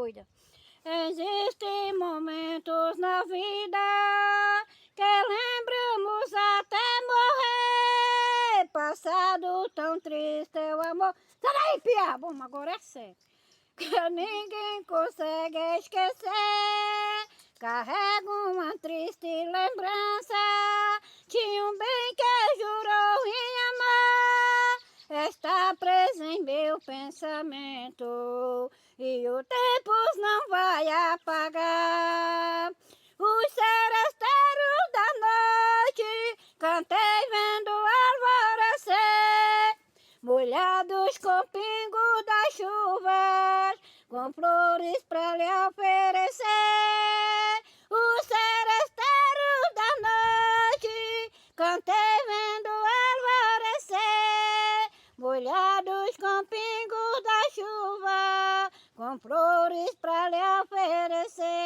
doida. Existem momentos na vida que lembramos até morrer. Passado tão triste é o amor. Sai daí, pia! Bom, agora é sério. Que ninguém consegue esquecer. Carrego uma triste lembrança de um bem que jurou em amar. Está preso em meu pensamento e o tempo não vai apagar. Os seresteiros da noite cantei vendo alvorecer, molhados com pingo das chuvas, com flores pra lhe oferecer. Os seresteiros da noite cantei vendo alvorecer, molhados com pingo da chuva, com flores pra lhe oferecer.